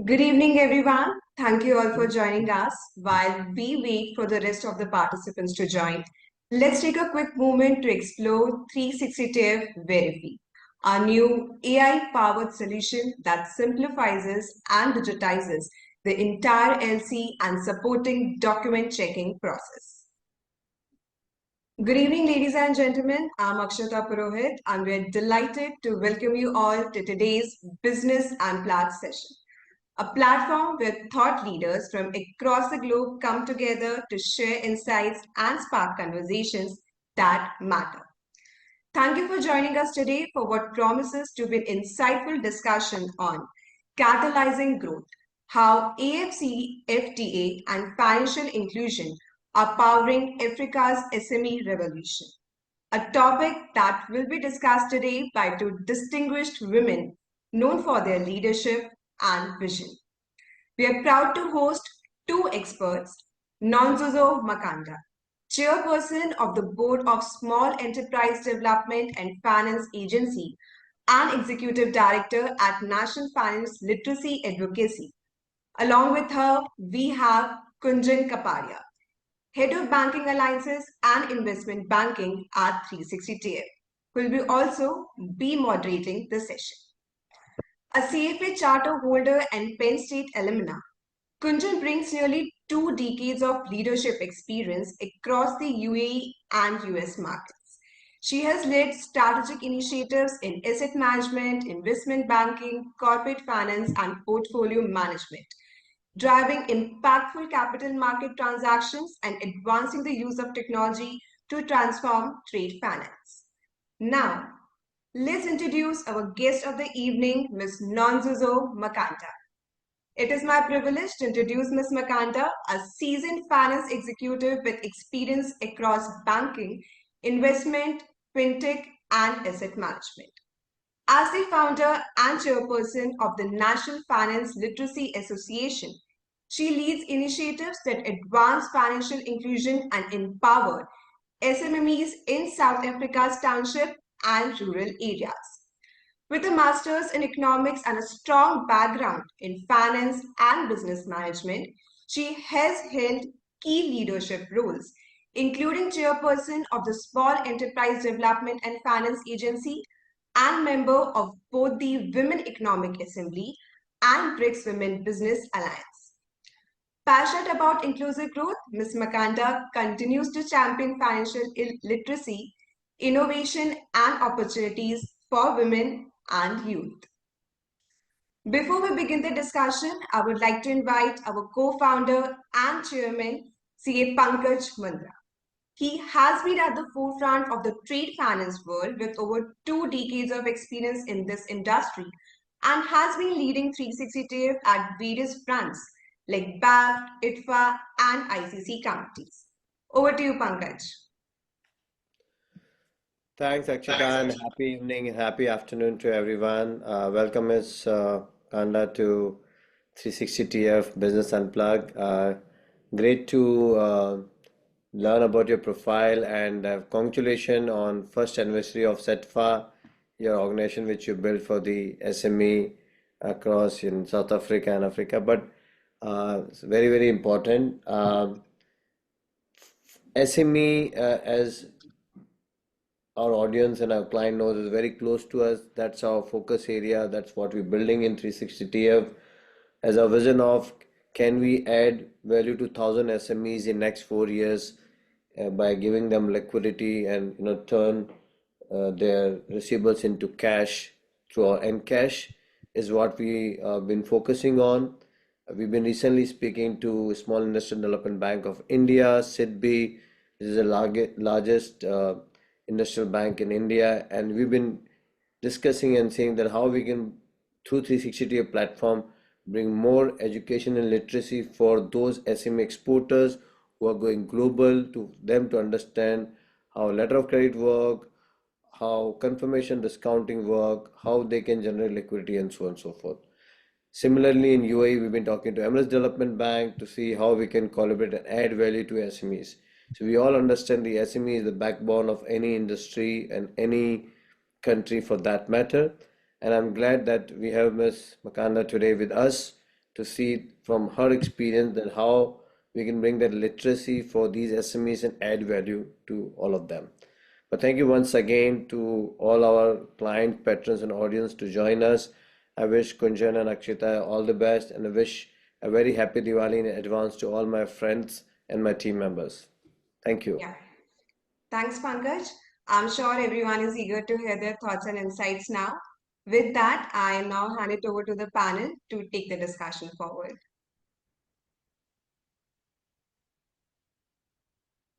Good evening, everyone. Thank you all for joining us. While we wait for the rest of the participants to join, let's take a quick moment to explore 360 TIF Verify, our new AI-powered solution that simplifies and digitizes the entire LC and supporting document checking process. Good evening, ladies and gentlemen. I'm Akshata Purohit, and we're delighted to welcome you all to today's Business Unplugged session, a platform where thought leaders from across the globe come together to share insights and spark conversations that matter. Thank you for joining us today for what promises to be an insightful discussion on catalyzing growth, how AfCFTA and financial inclusion are powering Africa's SME revolution. A topic that will be discussed today by two distinguished women known for their leadership and vision. We are proud to host two experts, Nonzuzo Makanda, Chairperson of the Board of Small Enterprise Development and Finance Agency and Executive Director at National Finance Literacy Advocacy. Along with her, we have Kunjan Kapadia, Head of Banking Alliances and Investment Banking at 360 TF, who will also be moderating the session. A CFA charter holder and Penn State alumna, Kunjan brings nearly 2 decades of leadership experience across the UAE and US markets. She has led strategic initiatives in asset management, investment banking, corporate finance, and portfolio management, driving impactful capital market transactions and advancing the use of technology to transform trade finance. Now, let's introduce our guest of the evening, Ms. Nonzuzo Makanda. It is my privilege to introduce Ms. Makanda, a seasoned finance executive with experience across banking, investment, fintech, and asset management. As the founder and chairperson of the National Finance Literacy Association, she leads initiatives that advance financial inclusion and empower SMMEs in South Africa's township and rural areas. With a master's in economics and a strong background in finance and business management, she has held key leadership roles, including chairperson of the Small Enterprise Development and Finance Agency and member of both the Women Economic Assembly and BRICS Women Business Alliance. Passionate about inclusive growth, Ms. Makanda continues to champion financial literacy, innovation, and opportunities for women and youth. Before we begin the discussion, I would like to invite our co-founder and chairman, CA Pankaj Mundra. He has been at the forefront of the trade finance world with over 2 decades of experience in this industry and has been leading 360 TF at various fronts like BAF, ITFA, and ICC committees. Over to you, Pankaj. Thanks, Akshita, and happy evening and happy afternoon to everyone. Welcome, Ms. Kanda, to 360 TF Business Unplugged. Great to learn about your profile and congratulations on first anniversary of SEFA, your organization which you built for the SME across in South Africa and Africa. But it's very, very important. SME, as our audience and our client knows, is very close to us. That's our focus area. That's what we're building in 360 TF as a vision of can we add value to 1,000 SMEs in next 4 years by giving them liquidity and turn their receivables into cash through our end cash is what we have been focusing on. We've been recently speaking to Small Industrial Development Bank of India, SIDBI. This is the largest industrial bank in India, and we've been discussing and saying that how we can through 360 platform bring more education and literacy for those SME exporters who are going global, to them to understand how letter of credit work, how confirmation discounting work, how they can generate liquidity, and so on and so forth. Similarly, in UAE, we've been talking to Emirates Development Bank to see how we can collaborate and add value to SMEs. So we all understand the SME is the backbone of any industry and any country for that matter. And I'm glad that we have Ms. Makanda today with us to see from her experience that how we can bring that literacy for these SMEs and add value to all of them. But thank you once again to all our clients, patrons, and audience to join us. I wish Kunjan and Akshita all the best, and I wish a very happy Diwali in advance to all my friends and my team members. Thank you. Yeah. Thanks, Pankaj. I'm sure everyone is eager to hear their thoughts and insights now. With that, I now hand it over to the panel to take the discussion forward.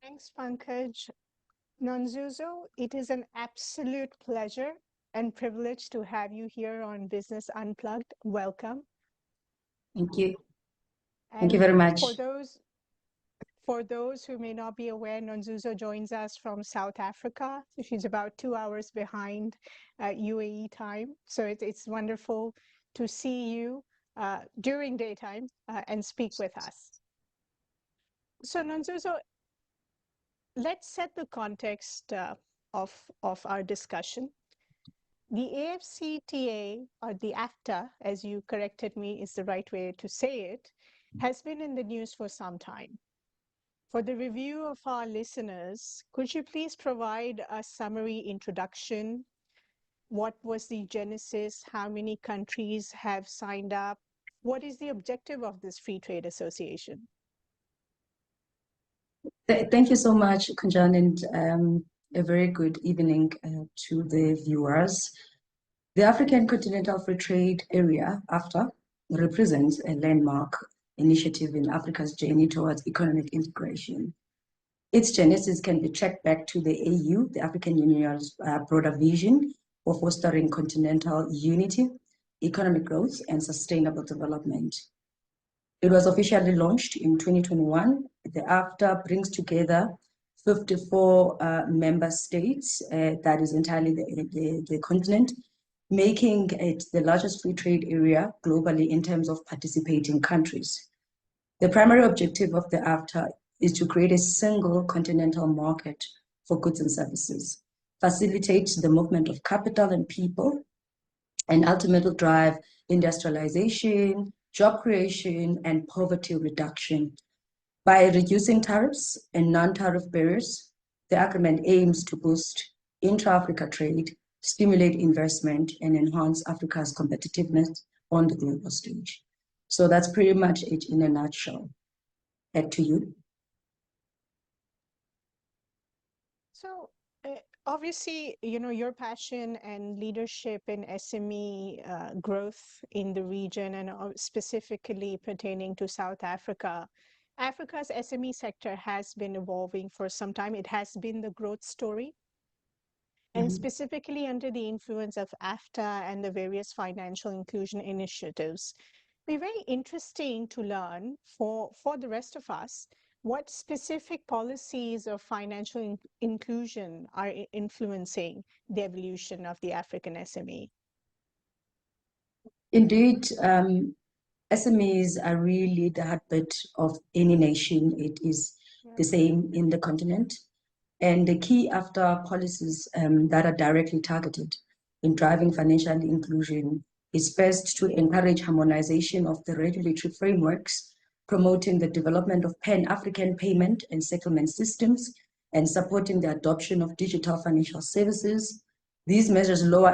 Thanks, Pankaj. Nonzuzo, it is an absolute pleasure and privilege to have you here on Business Unplugged. Welcome. Thank you. Thank you And very much. for those who may not be aware, Nonzuzo joins us from South Africa. So she's about 2 hours behind UAE time. So it's wonderful to see you during daytime and speak with us. So Nonzuzo, let's set the context of our discussion. The AfCFTA, or the AfCFTA, as you corrected me, is the right way to say it, has been in the news for some time. For the review of our listeners, could you please provide a summary introduction? What was the genesis? How many countries have signed up? What is the objective of this free trade association? Thank you so much, Kunjan, and a very good evening to the viewers. The African Continental Free Trade Area, AfCFTA, represents a landmark initiative in Africa's journey towards economic integration. Its genesis can be tracked back to the AU, the African Union's broader vision for fostering continental unity, economic growth, and sustainable development. It was officially launched in 2021. The AfCFTA brings together 54 member states, that is entirely the continent, making it the largest free trade area globally in terms of participating countries. The primary objective of the AfCFTA is to create a single continental market for goods and services, facilitate the movement of capital and people, and ultimately drive industrialization, job creation, and poverty reduction. By reducing tariffs and non-tariff barriers, the agreement aims to boost intra-Africa trade, stimulate investment, and enhance Africa's competitiveness on the global stage. So that's pretty much it in a nutshell. Back to you. So obviously, you know, your passion and leadership in SME growth in the region and specifically pertaining to South Africa. Africa's SME sector has been evolving for some time. It has been the growth story. And specifically under the influence of AfCFTA and the various financial inclusion initiatives. It'd be very interesting to learn for the rest of us what specific policies of financial inclusion are influencing the evolution of the African SME. Indeed, SMEs are really the heartbeat of any nation. It is the same in the continent. And the key AfCFTA policies that are directly targeted in driving financial inclusion is first to encourage harmonization of the regulatory frameworks, promoting the development of pan-African payment and settlement systems, and supporting the adoption of digital financial services. These measures lower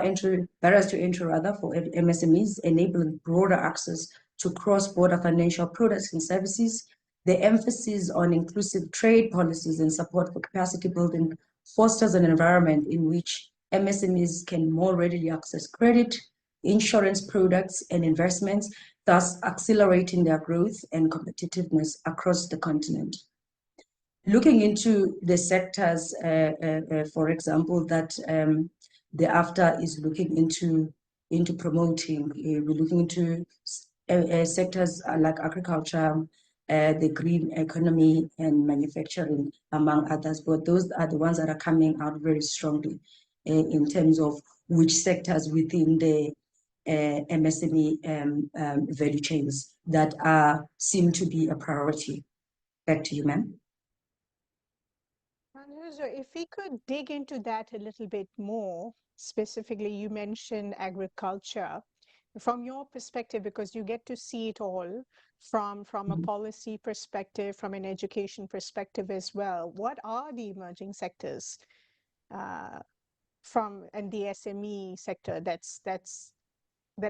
barriers to entry for MSMEs, enabling broader access to cross-border financial products and services. The emphasis on inclusive trade policies and support for capacity building fosters an environment in which MSMEs can more readily access credit, insurance products, and investments, thus accelerating their growth and competitiveness across the continent. Looking into the sectors, for example, that the AfCFTA is looking into promoting, we're looking into sectors like agriculture, the green economy, and manufacturing, among others. But those are the ones that are coming out very strongly in terms of which sectors within the MSME value chains that seem to be a priority. Back to you, ma'am. If we could dig into that a little bit more, specifically, you mentioned agriculture. From your perspective, because you get to see it all from a policy perspective, from an education perspective as well, what are the emerging sectors and the SME sector that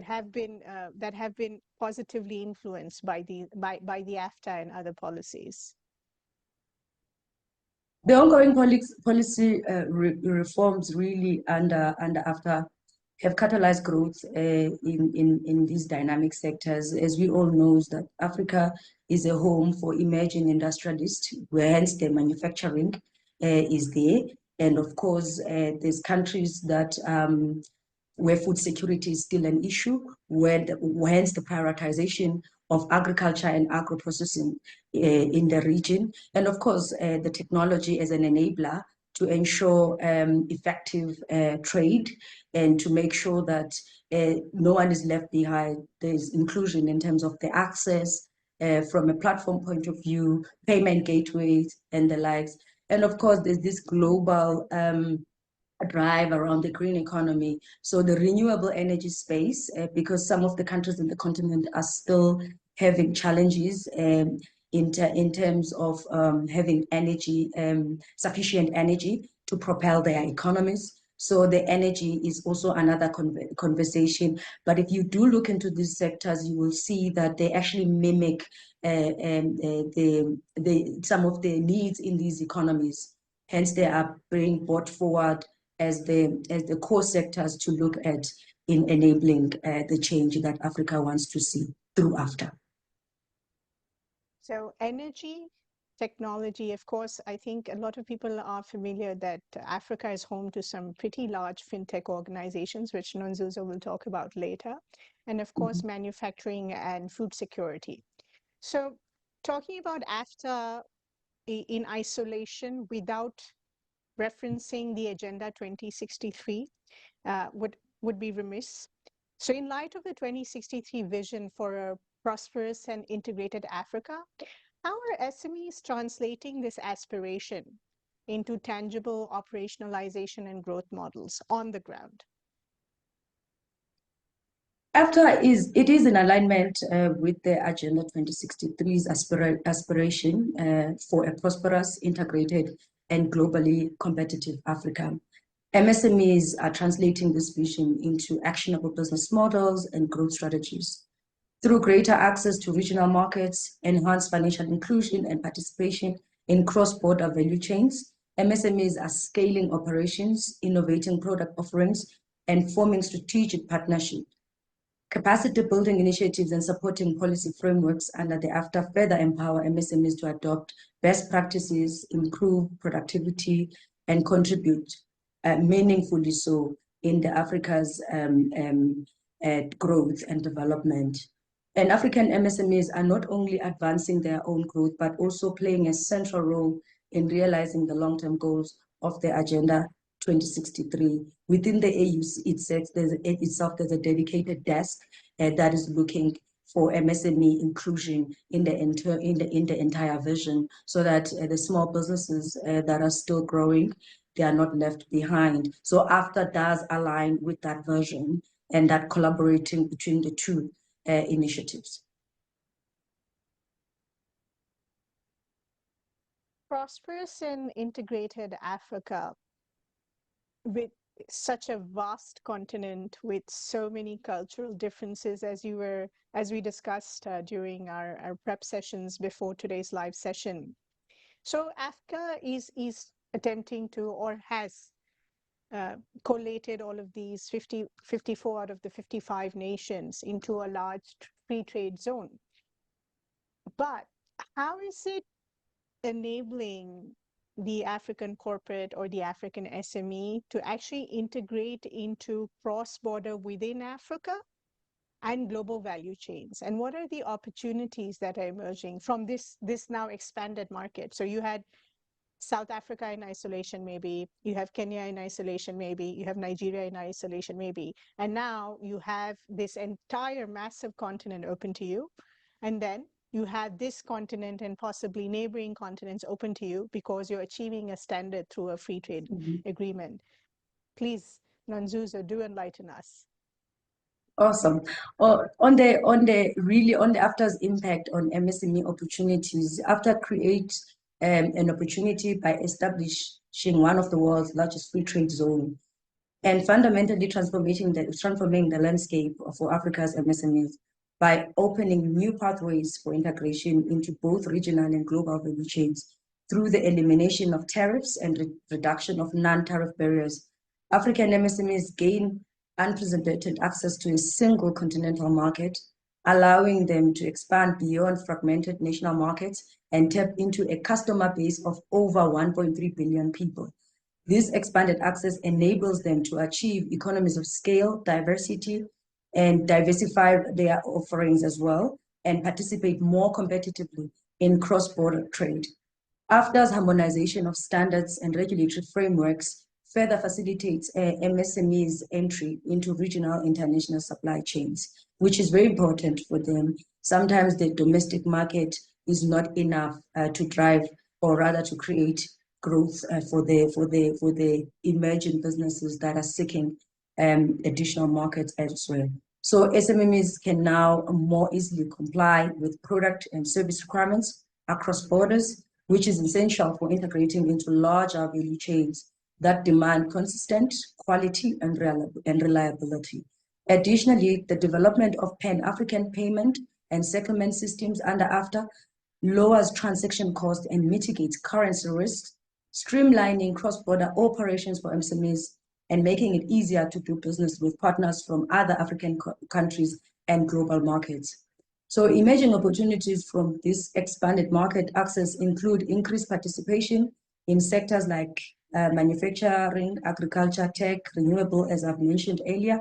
have been positively influenced by the AfCFTA and other policies? The ongoing policy reforms really under AfCFTA have catalyzed growth in these dynamic sectors. As we all know, that Africa is a home for emerging industrialists, where hence the manufacturing is there. And of course, there's countries that where food security is still an issue, hence the prioritization of agriculture and agro-processing in the region. And of course, the technology as an enabler to ensure effective trade and to make sure that no one is left behind. There's inclusion in terms of the access from a platform point of view, payment gateways and the likes. And of course, there's this global drive around the green economy. So the renewable energy space, because some of the countries in the continent are still having challenges in terms of having energy, sufficient energy to propel their economies. So the energy is also another conversation. But if you do look into these sectors, you will see that they actually mimic some of the needs in these economies. Hence, they are being brought forward as the core sectors to look at in enabling the change that Africa wants to see through AfCFTA. So energy, technology, of course, I think a lot of people are familiar that Africa is home to some pretty large fintech organizations, which Nonzuzo will talk about later, and of course, manufacturing and food security. So talking about AfCFTA in isolation without referencing the Agenda 2063 would be remiss. So in light of the 2063 vision for a prosperous and integrated Africa, how are SMEs translating this aspiration into tangible operationalization and growth models on the ground? AfCFTA is in alignment with the Agenda 2063's aspiration for a prosperous, integrated, and globally competitive Africa. MSMEs are translating this vision into actionable business models and growth strategies. Through greater access to regional markets, enhanced financial inclusion and participation in cross-border value chains, MSMEs are scaling operations, innovating product offerings, and forming strategic partnerships. Capacity building initiatives and supporting policy frameworks under the AfCFTA further empower MSMEs to adopt best practices, improve productivity, and contribute meaningfully so in the Africa's growth and development. And African MSMEs are not only advancing their own growth, but also playing a central role in realizing the long-term goals of the Agenda 2063. Within the AU itself, there's a dedicated desk that is looking for MSME inclusion in the entire vision, so that the small businesses that are still growing, they are not left behind. So AfCFTA does align with that vision and that collaborating between the two initiatives. Prosperous and integrated Africa, with such a vast continent with so many cultural differences, as we discussed during our prep sessions before today's live session. So AfCFTA is attempting to, or has collated all of these 54 out of the 55 nations into a large free trade zone. But how is it enabling the African corporate or the African SME to actually integrate into cross-border within Africa and global value chains? And what are the opportunities that are emerging from this now expanded market? So you had South Africa in isolation, maybe, you have Kenya in isolation, maybe, you have Nigeria in isolation, maybe, and now you have this entire massive continent open to you, and then you have this continent and possibly neighboring continents open to you because you're achieving a standard through a free trade agreement. Please, Nonzuzo, do enlighten us. Awesome. On the AfCFTA's impact on MSME opportunities, AfCFTA creates an opportunity by establishing one of the world's largest free trade zone and fundamentally transforming the landscape for Africa's MSMEs by opening new pathways for integration into both regional and global value chains through the elimination of tariffs and reduction of non-tariff barriers. African MSMEs gain unprecedented access to a single continental market, allowing them to expand beyond fragmented national markets and tap into a customer base of over 1.3 billion people. This expanded access enables them to achieve economies of scale, diversity, and diversify their offerings as well, and participate more competitively in cross-border trade. AfCFTA's harmonization of standards and regulatory frameworks further facilitates MSMEs' entry into regional international supply chains, which is very important for them. Sometimes the domestic market is not enough to drive, or rather to create growth for the emerging businesses that are seeking additional markets elsewhere. So SMEs can now more easily comply with product and service requirements across borders, which is essential for integrating into larger value chains that demand consistent quality and reliability. Additionally, the development of Pan-African payment and settlement systems under AfCFTA lowers transaction costs and mitigates currency risks, streamlining cross-border operations for MSMEs and making it easier to do business with partners from other African countries and global markets. So emerging opportunities from this expanded market access include increased participation in sectors like manufacturing, agriculture, tech, renewable, as I've mentioned earlier.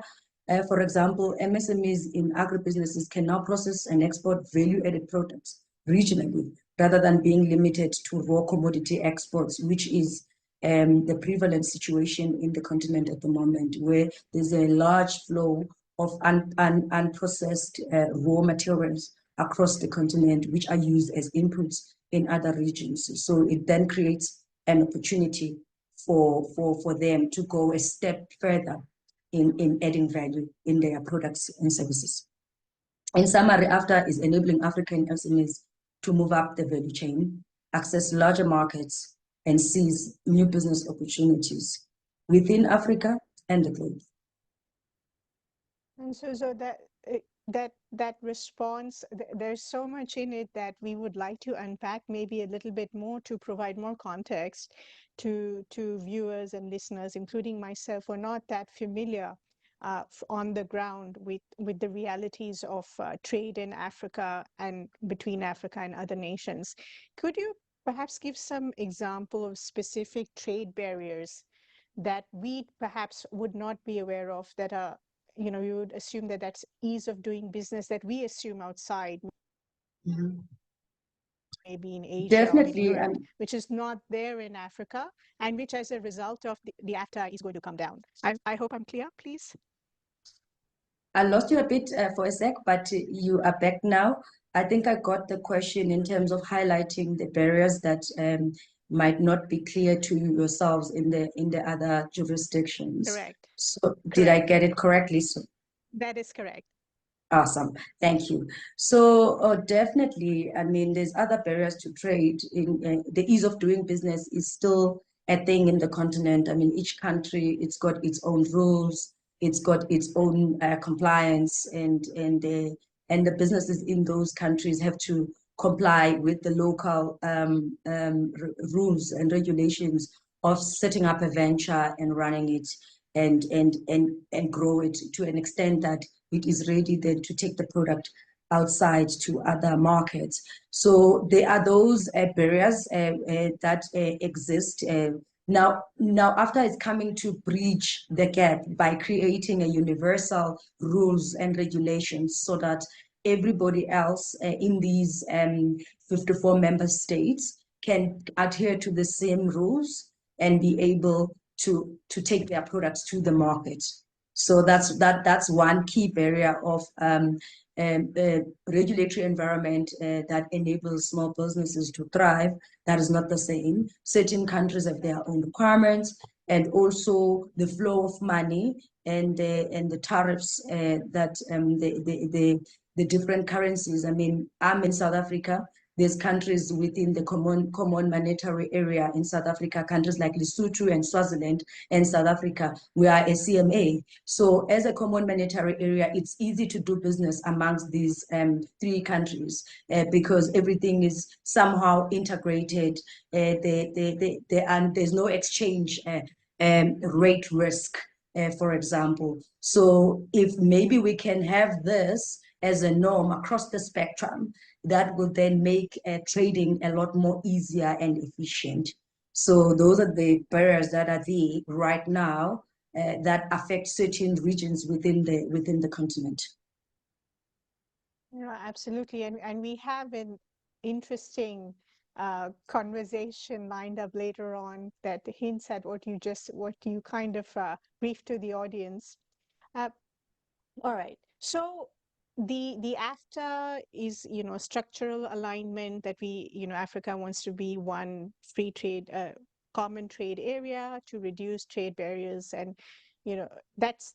For example, MSMEs in agribusinesses can now process and export value-added products regionally, rather than being limited to raw commodity exports, which is the prevalent situation in the continent at the moment, where there's a large flow of unprocessed raw materials across the continent, which are used as inputs in other regions. So it then creates an opportunity for them to go a step further in adding value in their products and services. In summary, AfCFTA is enabling African SMEs to move up the value chain, access larger markets, and seize new business opportunities within Africa and the globe. And so that response, there's so much in it that we would like to unpack maybe a little bit more to provide more context to viewers and listeners, including myself, who are not that familiar on the ground with the realities of trade in Africa and between Africa and other nations. Could you perhaps give some example of specific trade barriers that we perhaps would not be aware of, that are, you know, you would assume that that's ease of doing business that we assume outside, maybe in Asia Definitely, or in Europe, which is not there in Africa, and which as a result of the AfCFTA is going to come down. I hope I'm clear, please. I lost you a bit for a sec, but you are back now. I think I got the question in terms of highlighting the barriers that might not be clear to yourselves in the other jurisdictions. Correct. So did I get it correctly? So that is correct. Awesome, thank you. So definitely, I mean, there's other barriers to trade. In the ease of doing business is still a thing in the continent. I mean, each country, it's got its own rules, it's got its own compliance, and the businesses in those countries have to comply with the local rules and regulations of setting up a venture and running it and grow it to an extent that it is ready then to take the product outside to other markets. So there are those barriers that exist. Now AfCFTA is coming to bridge the gap by creating a universal rules and regulations so that everybody else in these 54 member states can adhere to the same rules and be able to take their products to the market. So that's one key barrier of regulatory environment that enables small businesses to thrive. That is not the same. Certain countries have their own requirements. and also the flow of money and the tariffs that the different currencies. I mean, I'm in South Africa. There's countries within the common monetary area in South Africa, countries like Lesotho and Swaziland and South Africa. We are a CMA. So as a common monetary area, it's easy to do business amongst these three countries because everything is somehow integrated. There's no exchange rate risk, for example. So if maybe we can have this as a norm across the spectrum, that will then make trading a lot more easier and efficient. So those are the barriers that are there right now that affect certain regions within the continent. Yeah, absolutely. And we have an interesting conversation lined up later on that hints at what you kind of briefed to the audience. All right. So the AfTA is, structural alignment that Africa wants to be one free trade, common trade area to reduce trade barriers, and that's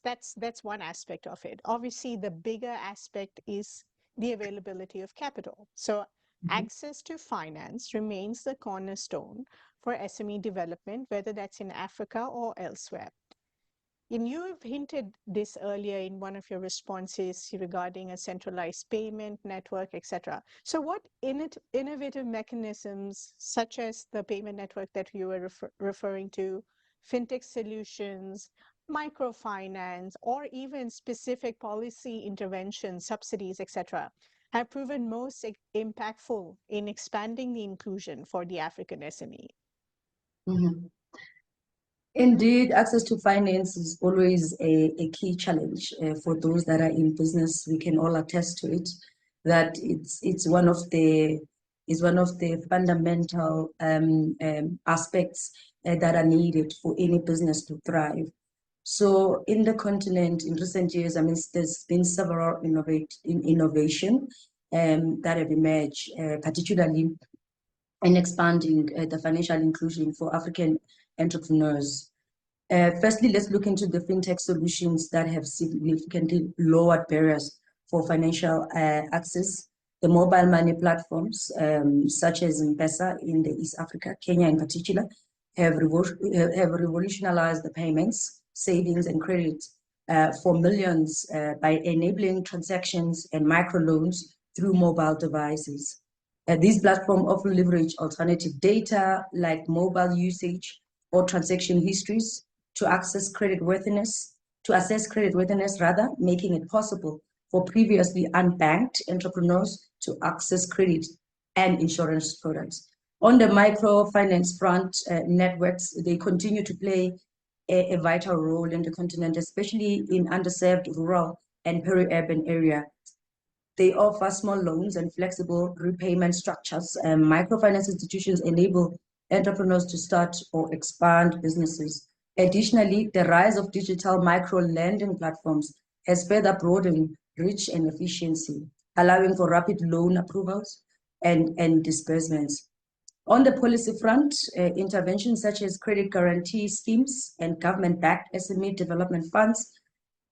one aspect of it. Obviously, the bigger aspect is the availability of capital. So access to finance remains the cornerstone for SME development, whether that's in Africa or elsewhere. And you have hinted this earlier in one of your responses regarding a centralized payment network, etc. So what innovative mechanisms, such as the payment network that you were referring to, fintech solutions, microfinance, or even specific policy interventions, subsidies, etc., have proven most impactful in expanding the inclusion for the African SME? Mm-hmm. Indeed, access to finance is always a key challenge for those that are in business. We can all attest to it, that it's one of the fundamental aspects that are needed for any business to thrive. So in the continent in recent years, I mean, there's been several innovation that have emerged, particularly in expanding the financial inclusion for African entrepreneurs. Firstly, let's look into the fintech solutions that have significantly lowered barriers for financial access. The mobile money platforms, such as M-Pesa in the East Africa, Kenya in particular, have revolutionized the payments, savings, and credit for millions by enabling transactions and microloans through mobile devices. These platforms often leverage alternative data like mobile usage or transaction histories to assess creditworthiness, rather, making it possible for previously unbanked entrepreneurs to access credit and insurance products. On the microfinance front, networks, they continue to play a vital role in the continent, especially in underserved rural and peri-urban area. They offer small loans and flexible repayment structures. Microfinance institutions enable entrepreneurs to start or expand businesses. Additionally, the rise of digital micro-lending platforms has further broadened reach and efficiency, allowing for rapid loan approvals and disbursements. On the policy front, interventions such as credit guarantee schemes and government-backed SME development funds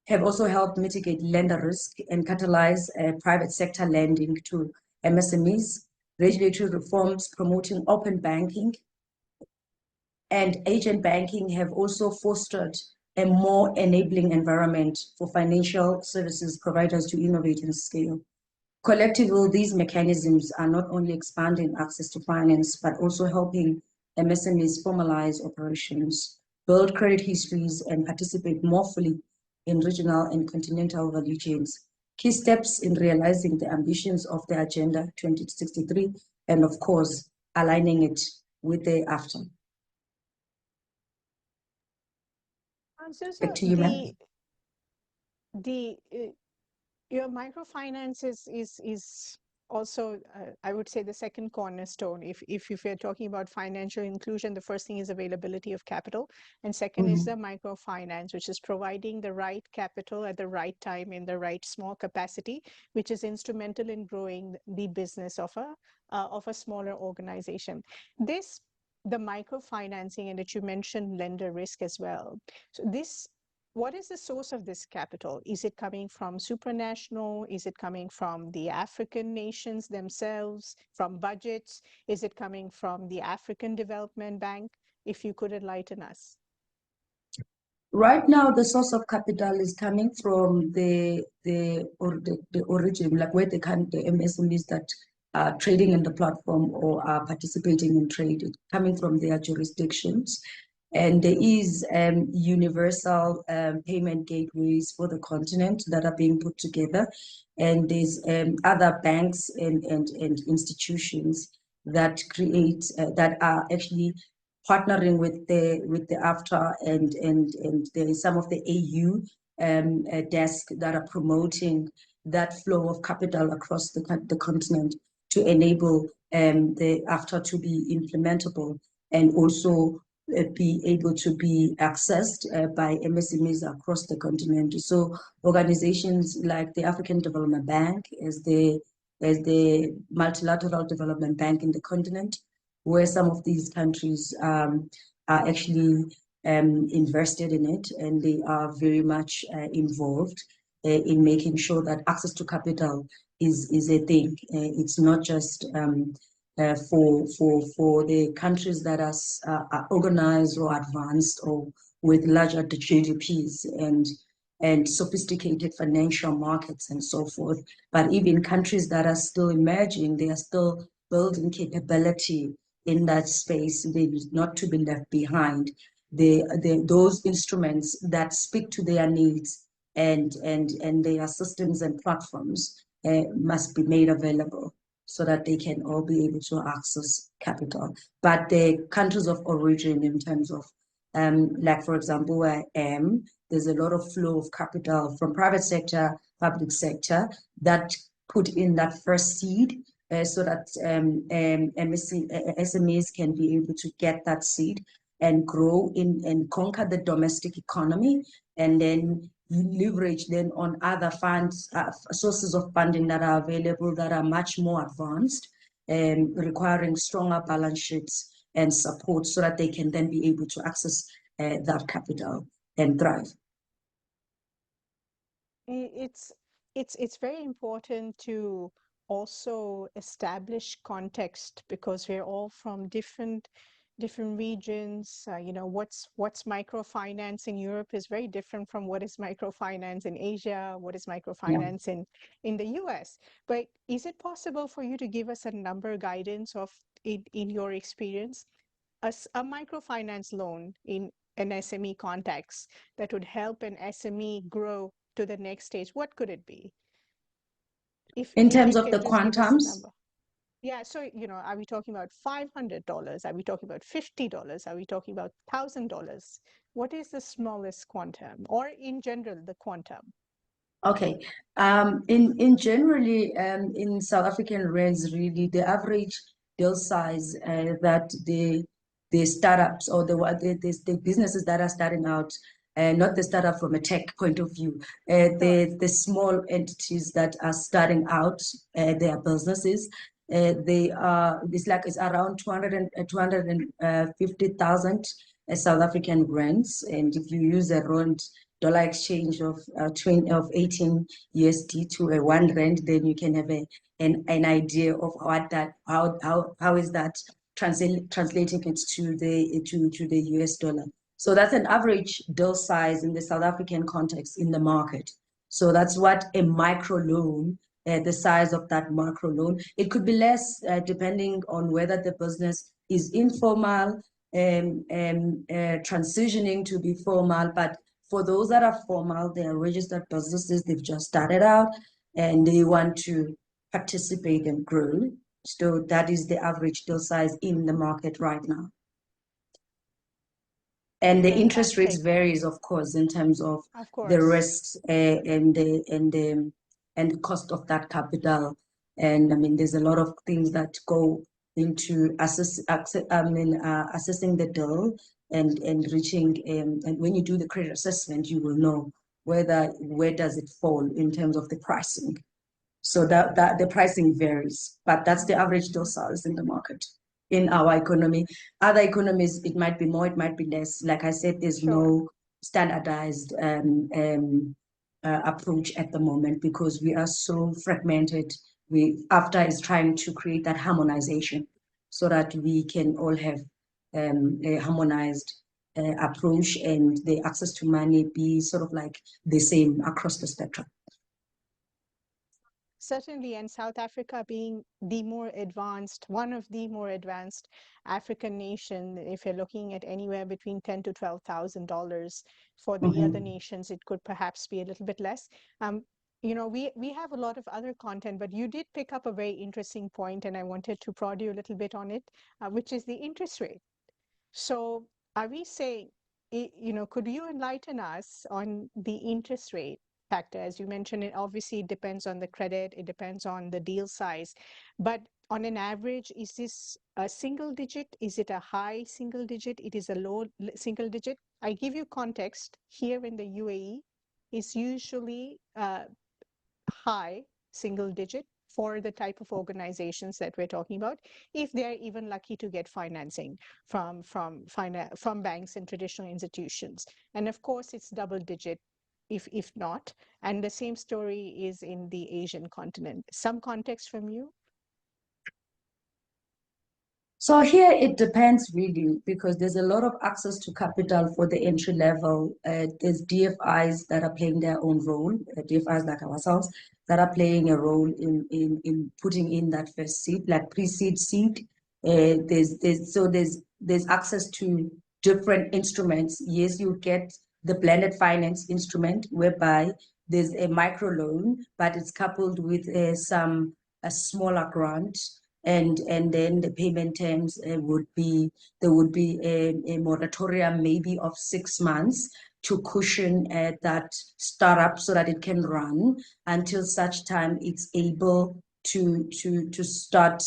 have also helped mitigate lender risk and catalyze private sector lending to MSMEs. Regulatory reforms promoting open banking and agent banking have also fostered a more enabling environment for financial services providers to innovate and scale. Collectively, these mechanisms are not only expanding access to finance, but also helping MSMEs formalize operations, build credit histories, and participate more fully in regional and continental value chains. Key steps in realizing the ambitions of the Agenda 2063, and of course, aligning it with the AfTA. So Back to you, ma'am. Your microfinance is also, I would say, the second cornerstone. If you're talking about financial inclusion, the first thing is availability of capital, and second is the microfinance, which is providing the right capital at the right time in the right small capacity, which is instrumental in growing the business of a smaller organization. This the microfinancing, and that you mentioned lender risk as well. So what is the source of this capital? Is it coming from supranational? Is it coming from the African nations themselves, from budgets? Is it coming from the African Development Bank? If you could enlighten us. Right now, the source of capital is coming from the origin, like where the MSMEs that are trading in the platform or are participating in trade, coming from their jurisdictions. And there is universal payment gateways for the continent that are being put together. And there's other banks and institutions that create, that are actually partnering with the AfCFTA and there is some of the AU desk that are promoting that flow of capital across the continent to enable the AfCFTA to be implementable and also be able to be accessed by MSMEs across the continent. So organizations like the African Development Bank as the multilateral development bank in the continent, where some of these countries are actually invested in it, and they are very much involved in making sure that access to capital is a thing. It's not just for the countries that are organized or advanced or with larger GDPs and sophisticated financial markets and so forth, but even countries that are still emerging, they are still building capability in that space. They need not to be left behind. Those instruments that speak to their needs and their systems and platforms must be made available so that they can all be able to access capital. But the countries of origin, in terms of like for example where I am, there's a lot of flow of capital from private sector, public sector that put in that first seed so that SMEs can be able to get that seed and grow in and conquer the domestic economy, and then leverage then on other funds, sources of funding that are available that are much more advanced and requiring stronger balance sheets and support so that they can then be able to access that capital and thrive. It's very important to also establish context, because we're all from different regions. You know, what's microfinance in Europe is very different from what is microfinance in Asia, what is microfinance in the US. But is it possible for you to give us a number guidance of in your experience, a microfinance loan in an SME context that would help an SME grow to the next stage? What could it be? In terms of the quantums? Yeah, so, you know, are we talking about $500? Are we talking about $50? Are we talking about $1,000? What is the smallest quantum, or in general, the quantum? Okay, in generally, in South African rands, really, the average deal size that the startups or the businesses that are starting out, not the startup from a tech point of view, the small entities that are starting out their businesses, it's around 250,000 South African rands, and if you use around dollar exchange of 18 USD to a 1 rand, then you can have an idea of how is that translating it to the US dollar. So that's an average deal size in the South African context in the market. So that's what a micro loan, the size of that micro loan. It could be less depending on whether the business is informal, transitioning to be formal. But for those that are formal, they are registered businesses, they've just started out and they want to participate and grow. So that is the average deal size in the market right now. And the interest rates varies, of course, in terms of the risks and the cost of that capital. And I mean, there's a lot of things that go into assessing the deal and reaching. And when you do the credit assessment, you will know where does it fall in terms of the pricing. So that the pricing varies, but that's the average deal size in the market. in our economy. Other economies, it might be more, it might be less. Like I said, there's no standardized approach at the moment because we are so fragmented. AfCFTA is trying to create that harmonization so that we can all have a harmonized approach and the access to money be sort of like the same across the spectrum. Certainly, and South Africa being the more advanced, one of the more advanced African nation, if you're looking at anywhere between $10,000 to $12,000, for the other nations, it could perhaps be a little bit less. You know, we have a lot of other content, but you did pick up a very interesting point, and I wanted to prod you a little bit on it, which is the interest rate. So are we saying, you know, could you enlighten us on the interest rate factor? As you mentioned, it obviously depends on the credit, it depends on the deal size, but on an average, is this a single digit? Is it a high single digit? It is a low single digit? I give you context. Here in the UAE, it's usually high single digit for the type of organizations that we're talking about, if they're even lucky to get financing from banks and traditional institutions. And of course, it's double digit if not. And the same story is in the Asian continent. Some context from you? So here it depends really because there's a lot of access to capital for the entry level. There's DFIs that are playing their own role, DFIs like ourselves, that are playing a role in putting in that first seed, like pre-seed seed. There's access to different instruments. Yes, you get the blended finance instrument whereby there's a micro loan, but it's coupled with a smaller grant. And then the payment terms would be, there would be a moratorium maybe of 6 months to cushion that startup so that it can run until such time it's able to start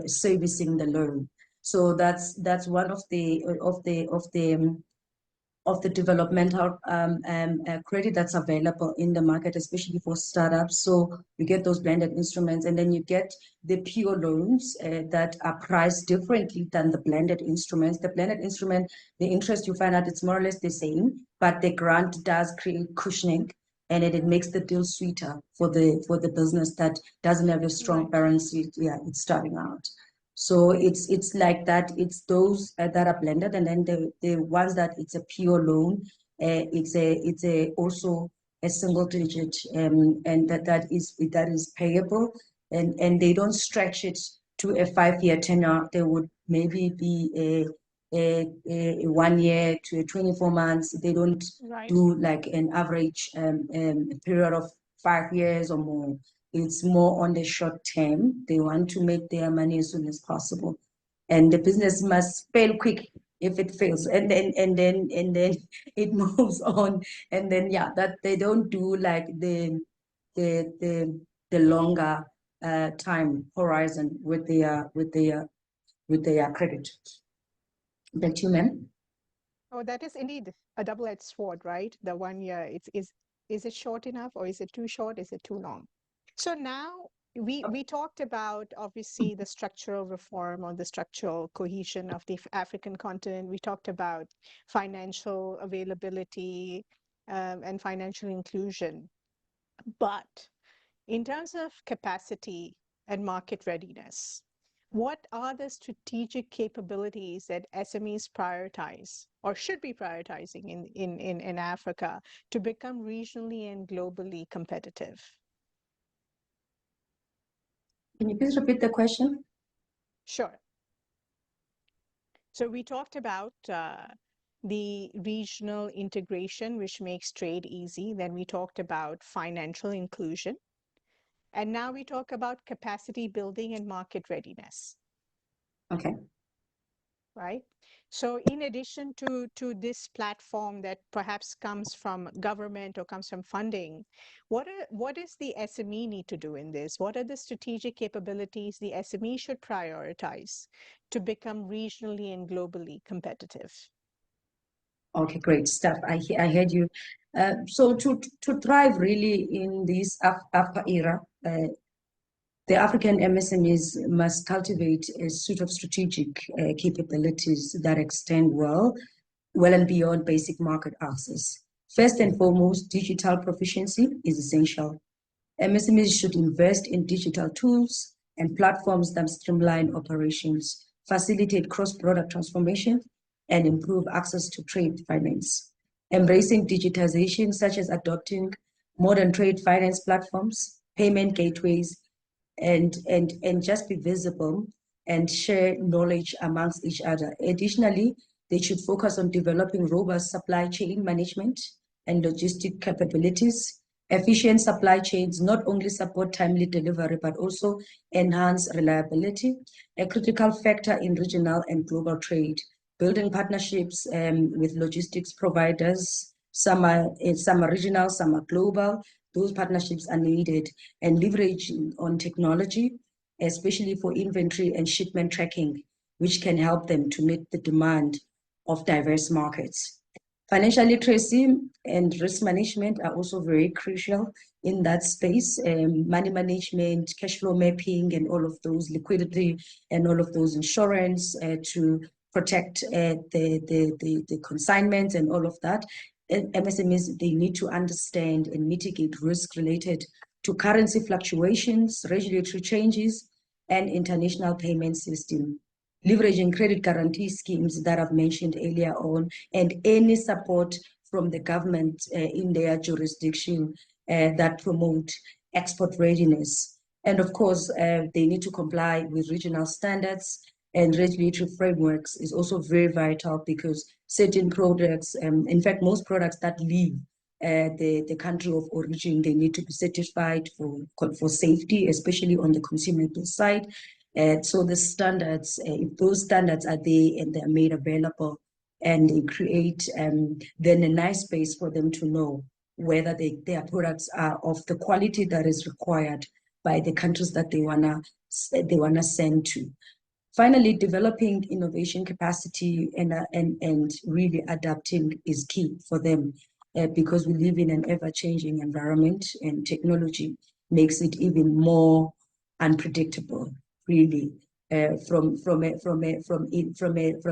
servicing the loan. So that's one of the developmental credit that's available in the market, especially for startups. So you get those blended instruments, and then you get the pure loans that are priced differently than the blended instruments. The blended instrument, the interest you find out it's more or less the same, but the grant does create cushioning, and it makes the deal sweeter for the business that doesn't have a strong balance sheet. Yeah, it's starting out. So it's like that. It's those that are blended, and then the ones that it's a pure loan. It's also a single digit, and that is payable, and they don't stretch it to a 5-year tenure. They would maybe be a 1 year to a 24 months. They don't do like an average period of 5 years or more. It's more on the short term. They want to make their money as soon as possible, and the business must fail quick if it fails, and then it moves on, and then that they don't do like the longer time horizon with their credit. Back to you, ma'am. Oh, that is indeed a double-edged sword, right? The 1 year, is it short enough, or is it too short? Is it too long? So now we talked about obviously the structural reform or the structural cohesion of the African continent. We talked about financial availability and financial inclusion. But in terms of capacity and market readiness, what are the strategic capabilities that SMEs prioritize or should be prioritizing in Africa to become regionally and globally competitive? Can you please repeat the question? Sure. So we talked about the regional integration, which makes trade easy. Then we talked about financial inclusion. And now we talk about capacity building and market readiness. Okay. Right? So in addition to this platform that perhaps comes from government or comes from funding, what does the SME need to do in this? What are the strategic capabilities the SME should prioritize to become regionally and globally competitive? Okay, great stuff. I heard you. So to thrive really in this AfCFTA era, The African MSMEs must cultivate a suite of strategic capabilities that extend well and beyond basic market access. First and foremost, digital proficiency is essential. MSMEs should invest in digital tools and platforms that streamline operations, facilitate cross-border transformation, and improve access to trade finance. Embracing digitization, such as adopting modern trade finance platforms, payment gateways, and just be visible and share knowledge amongst each other. Additionally, they should focus on developing robust supply chain management and logistic capabilities. Efficient supply chains not only support timely delivery, but also enhance reliability, a critical factor in regional and global trade. Building partnerships with logistics providers, some are regional, some are global. Those partnerships are needed, and leveraging on technology, especially for inventory and shipment tracking, which can help them to meet the demand of diverse markets. Financial literacy and risk management are also very crucial in that space. Money management, cash flow mapping, and all of those, liquidity, and all of those, insurance to protect the consignments and all of that. MSMEs, they need to understand and mitigate risk related to currency fluctuations, regulatory changes, and international payment system. Leveraging credit guarantee schemes that I've mentioned earlier on, and any support from the government in their jurisdiction that promote export readiness. And of course, they need to comply with regional standards, and regulatory frameworks is also very vital, because certain products, in fact, most products that leave the country of origin, they need to be certified for safety, especially on the consumable side. So the standards, if those standards are there and they're made available, and they create then a nice space for them to know whether their products are of the quality that is required by the countries that they wanna send to. Finally, developing innovation capacity and really adapting is key for them, because we live in an ever-changing environment, and technology makes it even more unpredictable, really, from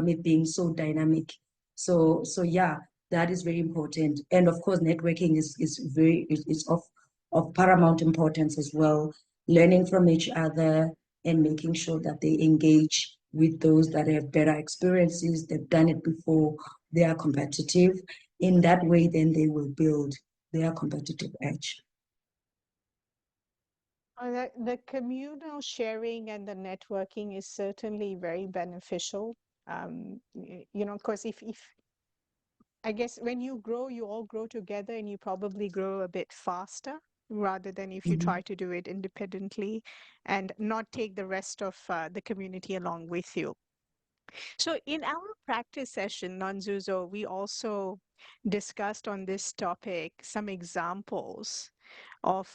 it being so dynamic. So yeah, that is very important. And of course, networking is of paramount importance as well. Learning from each other and making sure that they engage with those that have better experiences, they've done it before, they are competitive. In that way, then they will build their competitive edge. The communal sharing and the networking is certainly very beneficial. You know, of course, if I guess when you grow, you all grow together, and you probably grow a bit faster, rather than if you try to do it independently and not take the rest of the community along with you. So in our practice session, Nonzuzo, we also discussed on this topic some examples of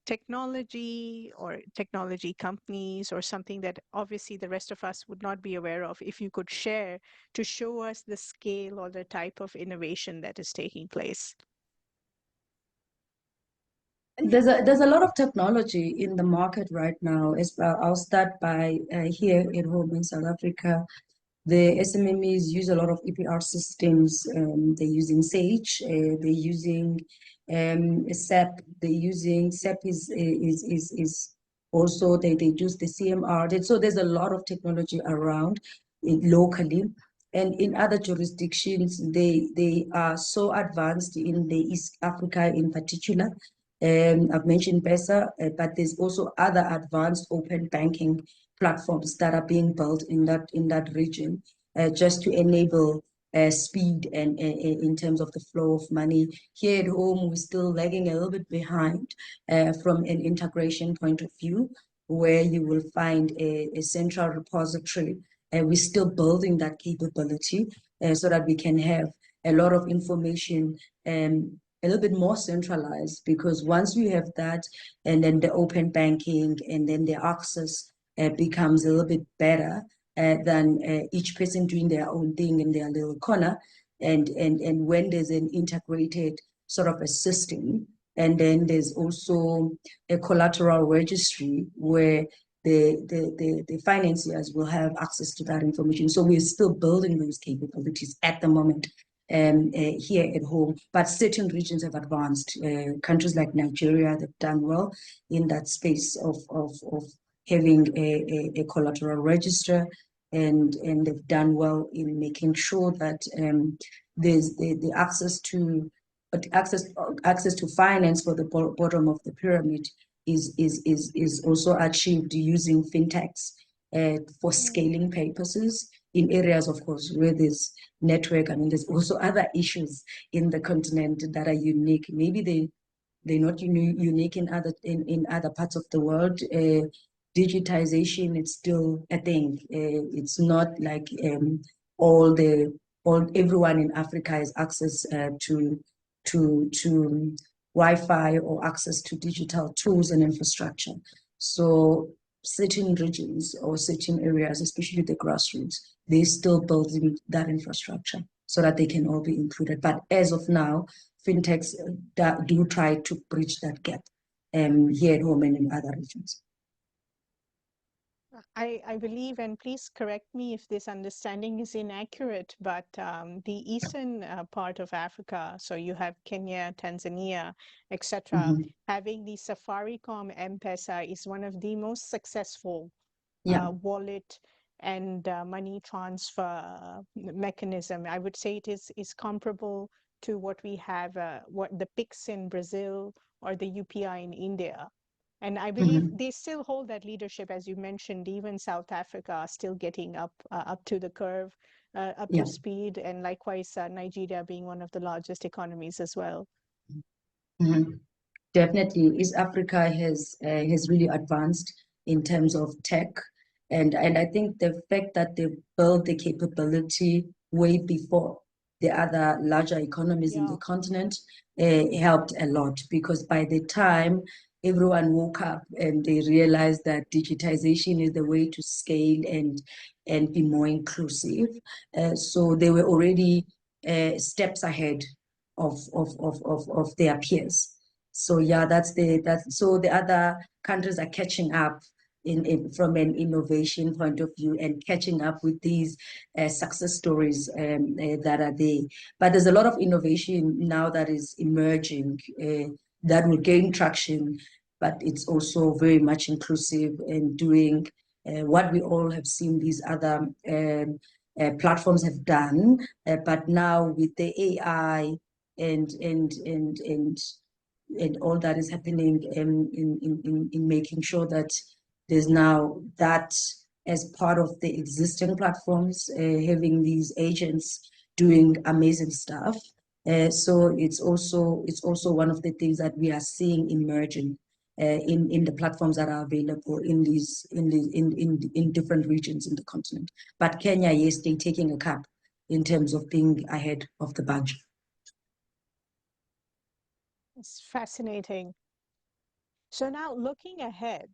technology or technology companies, or something that obviously the rest of us would not be aware of. If you could share to show us the scale or the type of innovation that is taking place. There's a lot of technology in the market right now. I'll start by here at home in South Africa. The SMMEs use a lot of EPR systems. They're using Sage. They're using SAP. They're using SAP is also they use the CMR. So there's a lot of technology around locally. And in other jurisdictions, they are so advanced in the East Africa in particular. I've mentioned PESA, but there's also other advanced open banking platforms that are being built in that region, just to enable speed and in terms of the flow of money. Here at home, we're still lagging a little bit behind from an integration point of view, where you will find a central repository. We're still building that capability so that we can have a lot of information a little bit more centralized, because once we have that, and then the open banking, and then the access becomes a little bit better than each person doing their own thing in their little corner. And when there's an integrated sort of a system, And then there's also a collateral registry where the financiers will have access to that information. So we're still building those capabilities at the moment here at home, but certain regions have advanced. Countries like Nigeria, they've done well in that space of having a collateral register, and they've done well in making sure that there's the access to finance for the bottom of the pyramid is also achieved using fintechs for scaling purposes in areas, of course, where there's network. I mean, there's also other issues in the continent that are unique. Maybe they're not unique in other parts of the world. Digitization, it's still a thing. It's not like everyone in Africa has access to Wi-Fi or access to digital tools and infrastructure. So certain regions or certain areas, especially the grassroots, they're still building that infrastructure so that they can all be included. But as of now, fintechs do try to bridge that gap here at home and in other regions. I believe, and please correct me if this understanding is inaccurate, but the eastern part of Africa, so you have Kenya, Tanzania, etc., having the Safaricom M-Pesa is one of the most successful wallet and money transfer mechanism. I would say it is comparable to what we have, what the PIX in Brazil or the UPI in India. And I believe they still hold that leadership, as you mentioned. Even South Africa are still getting up to the curve, up to speed, and likewise Nigeria being one of the largest economies as well. Definitely, East Africa has really advanced in terms of tech, and I think the fact that they built the capability way before the other larger economies in the continent helped a lot, because by the time everyone woke up and they realized that digitization is the way to scale and be more inclusive. So they were already steps ahead of their peers. So yeah, so the other countries are catching up from an innovation point of view and catching up with these success stories that are there. But there's a lot of innovation now that is emerging that will gain traction, but it's also very much inclusive and doing what we all have seen these other platforms have done, but now with the AI and all that is happening in making sure that there's now that as part of the existing platforms, having these agents doing amazing stuff. So it's also one of the things that we are seeing emerging in the platforms that are available in different regions in the continent. But Kenya, yes, they're taking a cap in terms of being ahead of the bunch. It's fascinating. So now looking ahead,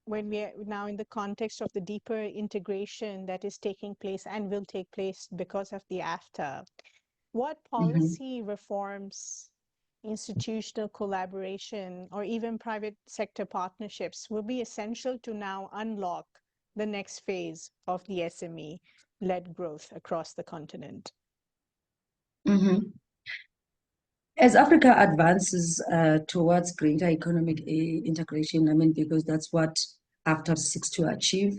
when we are now in the context of the deeper integration that is taking place and will take place because of the AfCFTA, what policy reforms, institutional collaboration, or even private sector partnerships will be essential to now unlock the next phase of the SME-led growth across the continent? As Africa advances towards greater economic integration, I mean, because that's what AfCFTA seeks to achieve.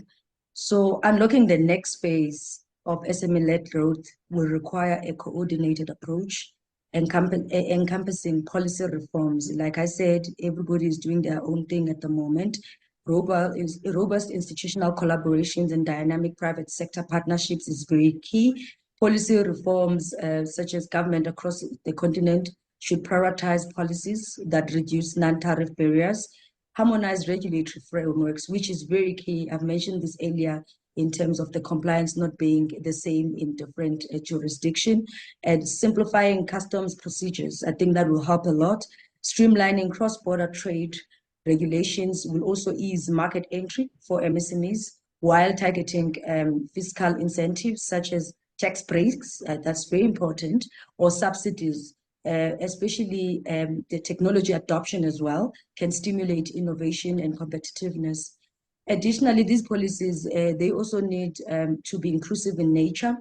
So unlocking the next phase of SME-led growth will require a coordinated approach encompassing policy reforms. Like I said, everybody is doing their own thing at the moment. Robust institutional collaborations and dynamic private sector partnerships is very key. Policy reforms, such as government across the continent, should prioritize policies that reduce non-tariff barriers, harmonize regulatory frameworks, which is very key. I've mentioned this earlier in terms of the compliance not being the same in different jurisdictions, and simplifying customs procedures. I think that will help a lot. Streamlining cross-border trade regulations will also ease market entry for MSMEs while targeting fiscal incentives such as tax breaks, that's very important, or subsidies especially the technology adoption as well, can stimulate innovation and competitiveness. Additionally, these policies, they also need to be inclusive in nature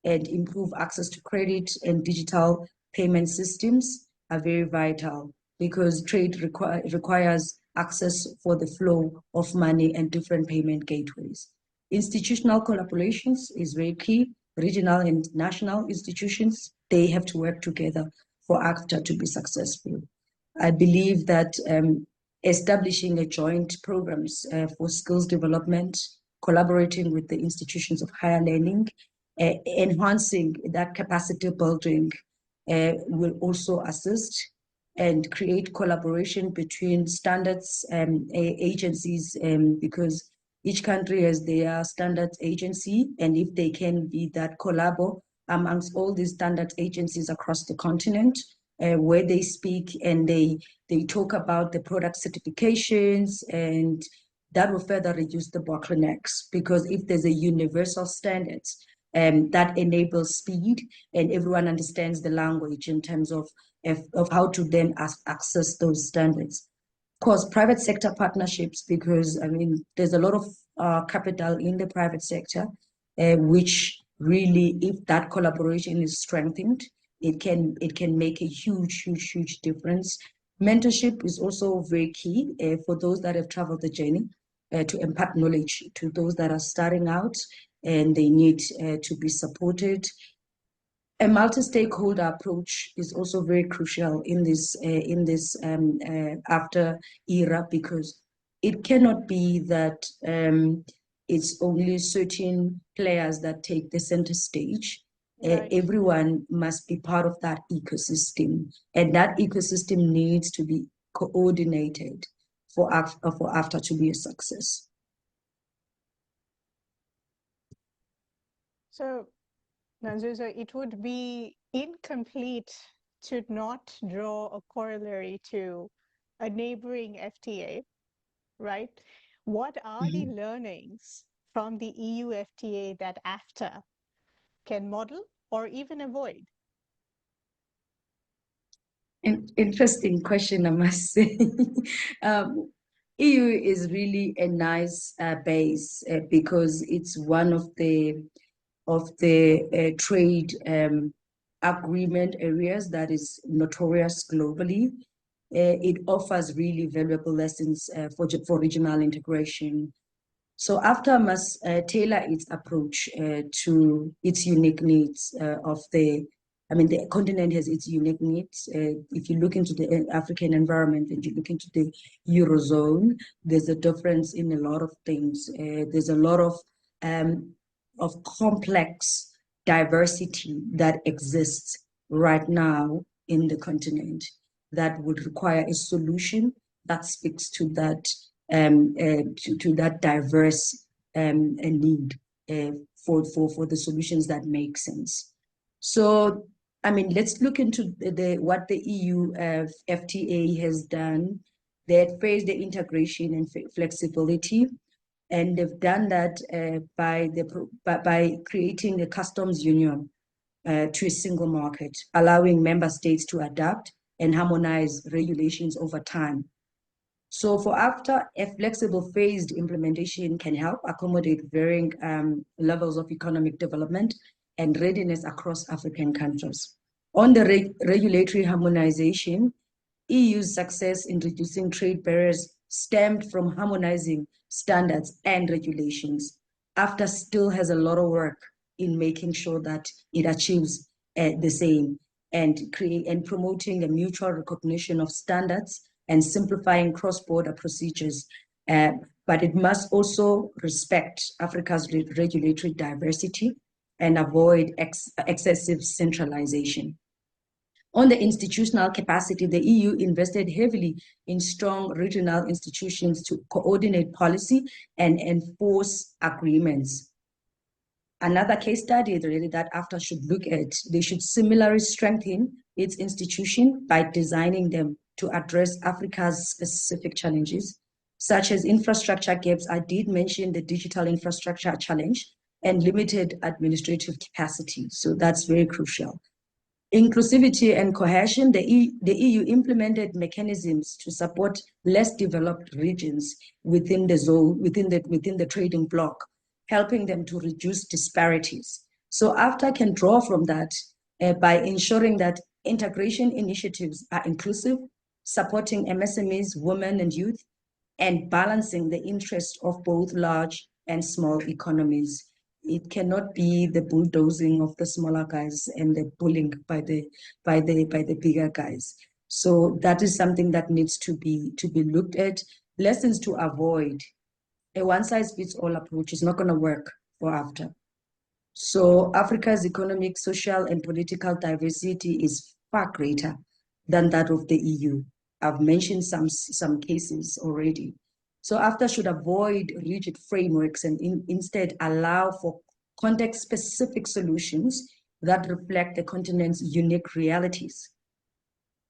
and improve access to credit, and digital payment systems are very vital because trade requires access for the flow of money and different payment gateways. Institutional collaborations is very key. Regional and national institutions, they have to work together for AfCFTA to be successful. I believe that establishing a joint programs for skills development, collaborating with the institutions of higher learning, enhancing that capacity building will also assist and create collaboration between standards agencies, because each country has their standards agency, and if they can be that collabo amongst all these standards agencies across the continent, where they speak and they talk about the product certifications, and that will further reduce the bottlenecks, because if there's a universal standards that enables speed and everyone understands the language in terms of how to then access those standards. Of course, private sector partnerships, because I mean, there's a lot of capital in the private sector, which really, if that collaboration is strengthened, it can make a huge difference. Mentorship is also very key for those that have traveled the journey, to impart knowledge to those that are starting out and they need to be supported. A multi-stakeholder approach is also very crucial in this after era, because it cannot be that it's only certain players that take the center stage. Right. Everyone must be part of that ecosystem, and that ecosystem needs to be coordinated for AfCFTA to be a success. So, Nonzuzo, it would be incomplete to not draw a corollary to a neighboring FTA, right? What are the learnings from the EU FTA that AfCFTA can model or even avoid? Interesting question, I must say. EU is really a nice base because it's one of the trade agreement areas that is notorious globally. It offers really valuable lessons for regional integration. So AfCFTA must tailor its approach to its unique needs the continent has its unique needs. If you look into the African environment and you look into the Eurozone, there's a difference in a lot of things. There's a lot of complex diversity that exists right now in the continent that would require a solution that speaks to that to that diverse need for the solutions that make sense. So, I mean, let's look into what the EU FTA has done. They have phased the integration and flexibility, and they've done that by creating a customs union to a single market, allowing member states to adapt and harmonize regulations over time. So for AfCFTA, a flexible phased implementation can help accommodate varying levels of economic development and readiness across African countries. On the regulatory harmonization, EU's success in reducing trade barriers stemmed from harmonizing standards and regulations. AfCFTA still has a lot of work in making sure that it achieves the same, and promoting a mutual recognition of standards and simplifying cross-border procedures. But it must also respect Africa's regulatory diversity and avoid excessive centralization. On the institutional capacity, the EU invested heavily in strong regional institutions to coordinate policy and enforce agreements. Another case study really that AfCFTA should look at, they should similarly strengthen its institution by designing them to address Africa's specific challenges, such as infrastructure gaps. I did mention the digital infrastructure challenge and limited administrative capacity. So that's very crucial. Inclusivity and cohesion, the EU implemented mechanisms to support less developed regions within the zone, within the trading bloc, helping them to reduce disparities. So AfCFTA can draw from that by ensuring that integration initiatives are inclusive, supporting MSMEs, women and youth, and balancing the interests of both large and small economies. It cannot be the bulldozing of the smaller guys and the bullying by the bigger guys. So that is something that needs to be looked at. Lessons to avoid. A one-size-fits-all approach is not going to work for AfCFTA. So Africa's economic, social, and political diversity is far greater than that of the EU. I've mentioned some cases already. So AfCFTA should avoid rigid frameworks and instead allow for context-specific solutions that reflect the continent's unique realities.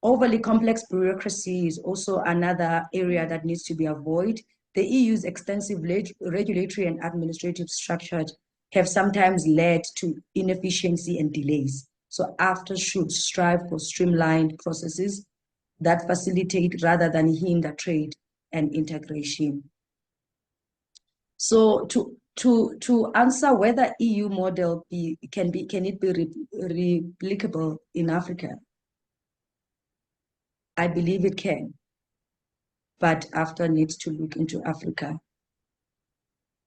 Overly complex bureaucracy is also another area that needs to be avoided. The EU's extensive regulatory and administrative structures have sometimes led to inefficiency and delays. So AfCFTA should strive for streamlined processes that facilitate rather than hinder trade and integration. So to answer whether EU model can it be replicable in Africa, I believe it can, but AfCFTA needs to look into Africa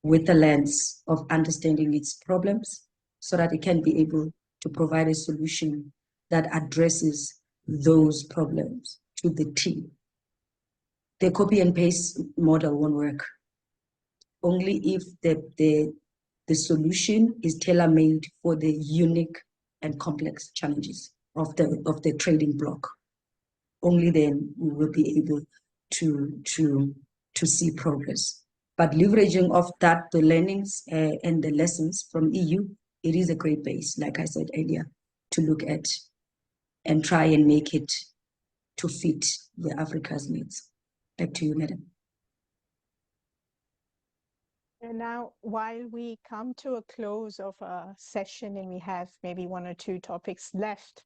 with the lens of understanding its problems so that it can be able to provide a solution that addresses those problems to the T. The copy and paste model won't work. Only if the solution is tailor-made for the unique and complex challenges of the trading bloc. Only then we will be able to see progress. But leveraging of that, the learnings and the lessons from EU, it is a great base, like I said earlier, to look at and try and make it to fit the Africa's needs. Back to you, Madam. And now, while we come to a close of a session and we have maybe one or two topics left,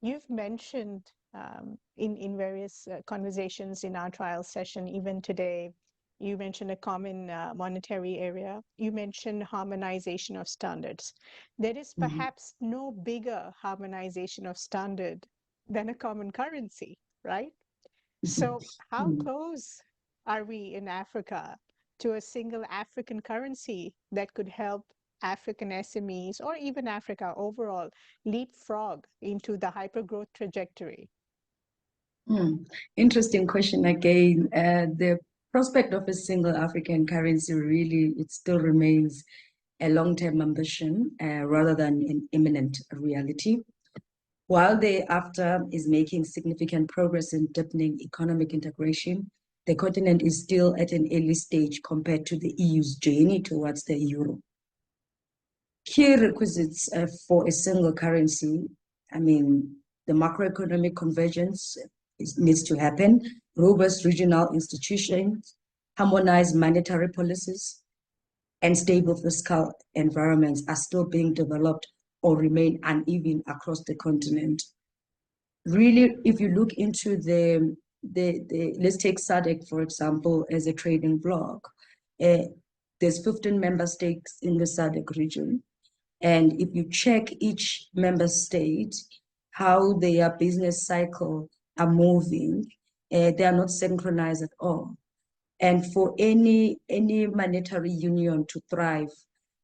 you've mentioned in various conversations in our trial session, even today, you mentioned a common monetary area. You mentioned harmonization of standards. There is perhaps no bigger harmonization of standard than a common currency, right? So how close are we in Africa to a single African currency that could help African SMEs or even Africa overall leapfrog into the hypergrowth trajectory? Interesting question again. The prospect of a single African currency really, it still remains a long-term ambition rather than an imminent reality. While the AfCFTA is making significant progress in deepening economic integration, the continent is still at an early stage compared to the EU's journey towards the euro. Key requisites for a single currency, I mean, the macroeconomic convergence needs to happen, robust regional institutions, harmonized monetary policies, and stable fiscal environments are still being developed or remain uneven across the continent. Really, if you look into let's take SADC, for example, as a trading bloc, there's 15 member states in the SADC region. And if you check each member state, how their business cycle are moving, they are not synchronized at all. And for any monetary union to thrive,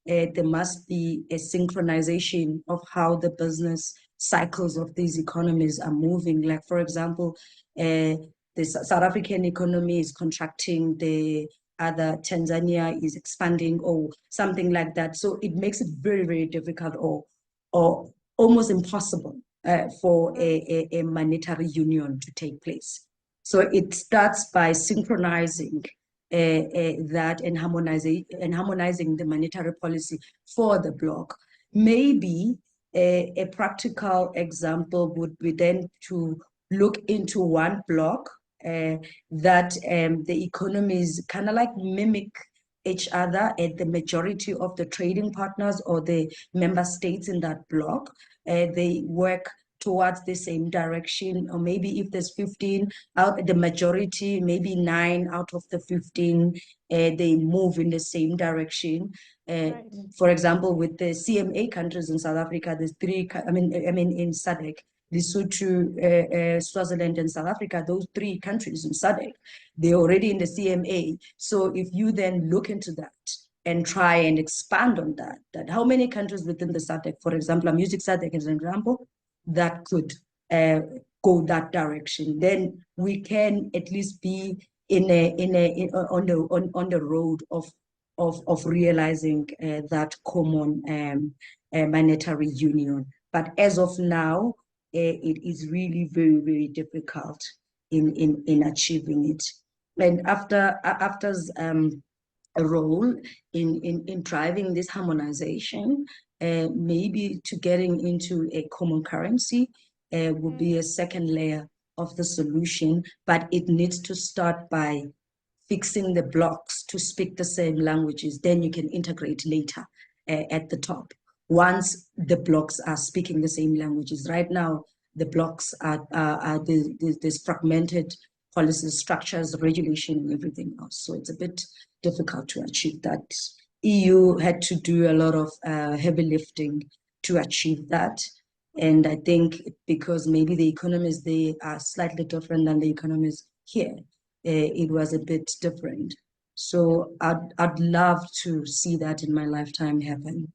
there must be a synchronization of how the business cycles of these economies are moving. Like, for example, the South African economy is contracting, the other Tanzania is expanding or something like that. So it makes it very, very difficult or almost impossible for a monetary union to take place. So it starts by synchronizing that and harmonizing the monetary policy for the bloc. Maybe a practical example would be then to look into one bloc that the economies kind of like mimic each other at the majority of the trading partners or the member states in that bloc. They work towards the same direction, or maybe if there's 15 out, the majority, maybe 9 out of the 15, they move in the same direction. Right. For example, with the CMA countries in South Africa, there's 3, I mean in SADC, Lesotho, Swaziland, and South Africa, those 3 countries in SADC, they're already in the CMA. So if you then look into that and try and expand on that how many countries within the SADC, for example, I'm using SADC as an example, that could go that direction, then we can at least be on the road of realizing that common monetary union. But as of now, it is really very, very difficult in achieving it. And after a role in driving this harmonization, maybe to getting into a common currency will be a second layer of the solution, but it needs to start by fixing the blocks to speak the same languages. Then you can integrate later at the top. Once the blocks are speaking the same languages, right now the blocks are this fragmented policy structures, regulation, and everything else. So it's a bit difficult to achieve that. EU had to do a lot of heavy lifting to achieve that. And I think because maybe the economies, they are slightly different than the economies here, it was a bit different. So I'd love to see that in my lifetime happen.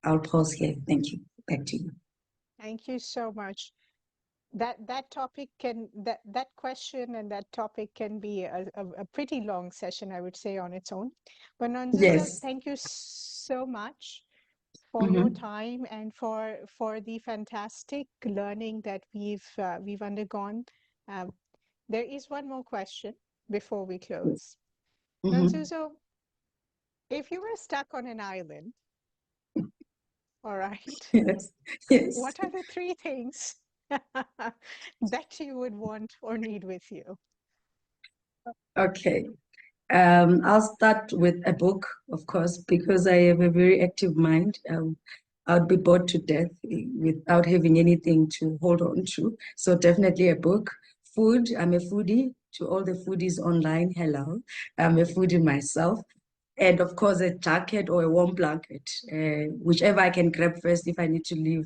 I'll pause here. Thank you. Back to you. Thank you so much. That topic that question and that topic can be a pretty long session, I would say, on its own. But Nonzuzo, Yes. thank you so much for your time and for the fantastic learning that we've undergone. There is one more question before we close. Nonzuzo, if you were stuck on an island, all right, Yes. what are the 3 things that you would want or need with you? Okay. I'll start with a book, of course, because I have a very active mind. I'd be bored to death without having anything to hold on to. So definitely a book. Food, I'm a foodie. To all the foodies online, hello. I'm a foodie myself. And of course, a jacket or a warm blanket, whichever I can grab first if I need to leave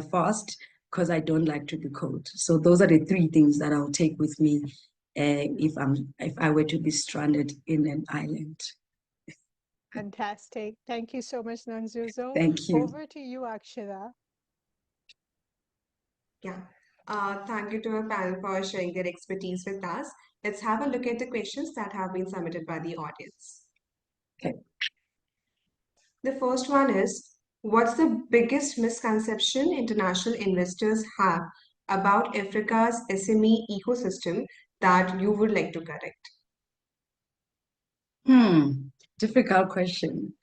fast, because I don't like to be cold. So those are the 3 things that I'll take with me if I were to be stranded in an island. Fantastic. Thank you so much, Nonzuzo. Thank you. Over to you, Akshara. Yeah. Thank you to our panel for sharing their expertise with us. Let's have a look at the questions that have been submitted by the audience. Okay. The first one is, what's the biggest misconception international investors have about Africa's SME ecosystem that you would like to correct? Difficult question.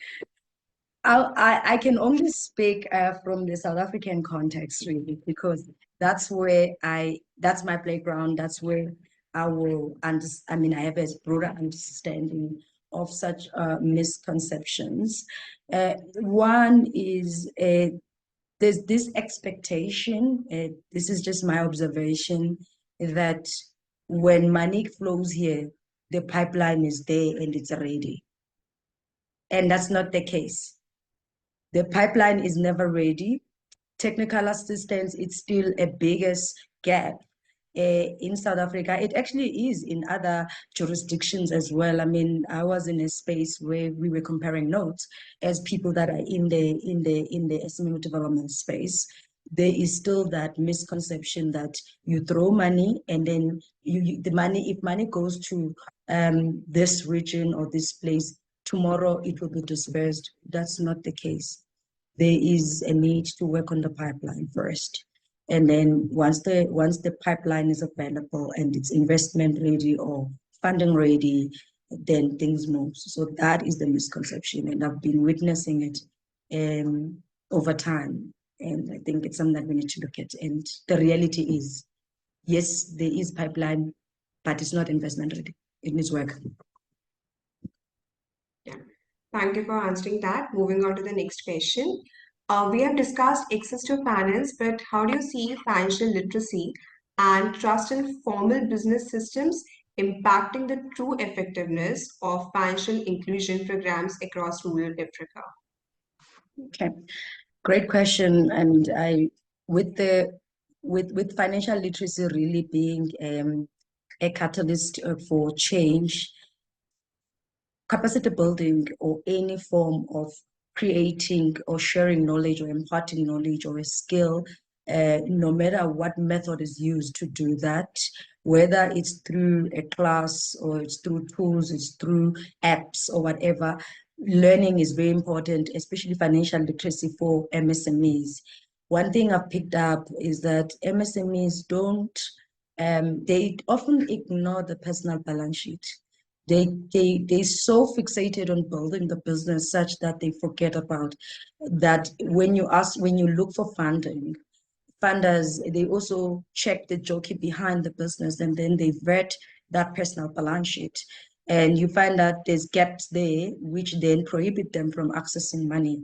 I can only speak from the South African context, really, because that's my playground. That's where I have a broader understanding of such misconceptions. One is there's this expectation, this is just my observation, that when money flows here, the pipeline is there and it's ready. And that's not the case. The pipeline is never ready. Technical assistance, it's still a biggest gap in South Africa. It actually is in other jurisdictions as well. I mean, I was in a space where we were comparing notes as people that are in the SME development space. There is still that misconception that you throw money and then if money goes to this region or this place, tomorrow it will be dispersed. That's not the case. There is a need to work on the pipeline first. And then once the pipeline is available and it's investment ready or funding ready, then things move. So that is the misconception. And I've been witnessing it over time. And I think it's something that we need to look at. And the reality is, yes, there is pipeline, but it's not investment ready. It needs work. Yeah. Thank you for answering that. Moving on to the next question. We have discussed access to finance, but how do you see financial literacy and trust in formal business systems impacting the true effectiveness of financial inclusion programs across rural Africa? Okay, great question. And with financial literacy really being a catalyst for change, capacity building or any form of creating or sharing knowledge or imparting knowledge or a skill, no matter what method is used to do that, whether it's through a class or it's through tools, it's through apps or whatever, learning is very important, especially financial literacy for MSMEs. One thing I've picked up is that MSMEs they often ignore the personal balance sheet. They so fixated on building the business such that they forget about that when you look for funders, they also check the jockey behind the business and then they vet that personal balance sheet. And you find that there's gaps there, which then prohibit them from accessing money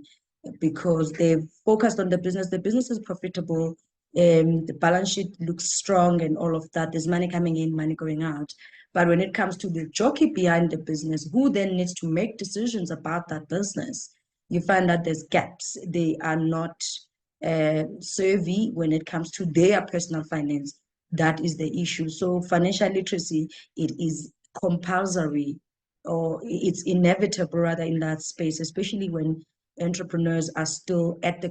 because they've focused on the business. The business is profitable, the balance sheet looks strong and all of that. There's money coming in, money going out. But when it comes to the jockey behind the business, who then needs to make decisions about that business, you find that there's gaps. They are not savvy when it comes to their personal finance. That is the issue. So financial literacy, it is compulsory or it's inevitable rather in that space, especially when entrepreneurs are still at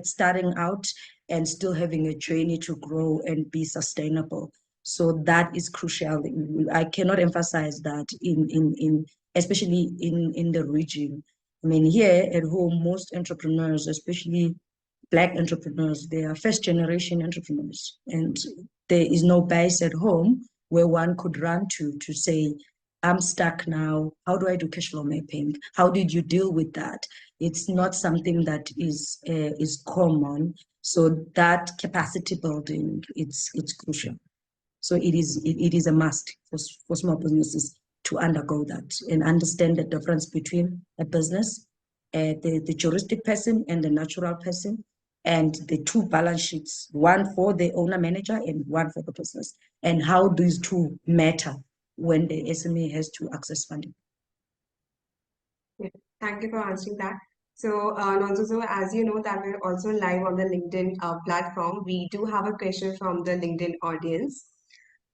starting out and still having a journey to grow and be sustainable. So that is crucial. I cannot emphasize that in especially in the region. I mean, here at home, most entrepreneurs, especially Black entrepreneurs, they are first generation entrepreneurs. And there is no base at home where one could run to say, I'm stuck now. How do I do cash flow mapping? How did you deal with that? It's not something that is common. So that capacity building, it's crucial. So it is a must for small businesses to undergo that and understand the difference between a business, the juristic person and the natural person, and the two balance sheets, one for the owner manager and one for the business, and how these two matter when the SME has to access funding. Yeah, thank you for answering that. So, Nonzuzo, as you know that we're also live on the LinkedIn platform, we do have a question from the LinkedIn audience.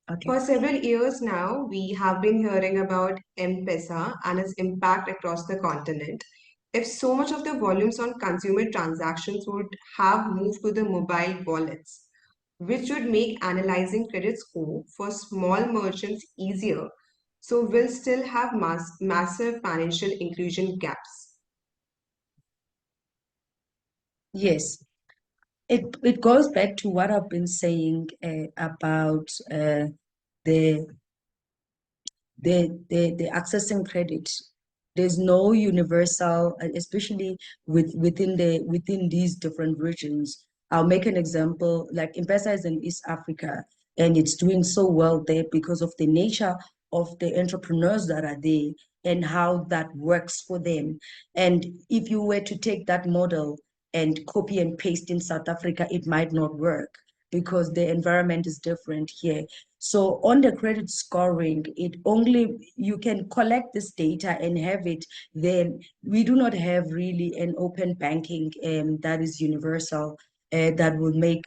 Okay. For several years now, we have been hearing about M-Pesa and its impact across the continent. If so much of the volumes on consumer transactions would have moved to the mobile wallets, which would make analyzing credit score for small merchants easier, so we'll still have massive financial inclusion gaps. Yes, it goes back to what I've been saying about the the accessing credit. There's no universal, especially within these different regions. I'll make an example, like M-Pesa is in East Africa, and it's doing so well there because of the nature of the entrepreneurs that are there and how that works for them. And if you were to take that model and copy and paste in South Africa, it might not work because the environment is different here. So on the credit scoring, you can collect this data and have it. Then we do not have really an open banking that is universal that will make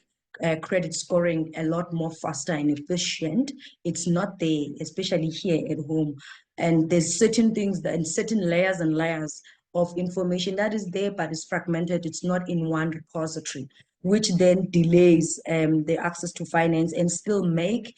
credit scoring a lot more faster and efficient. It's not there, especially here at home. And there's certain things that, and certain layers and layers of information that is there, but it's fragmented. It's not in one repository, which then delays the access to finance and still make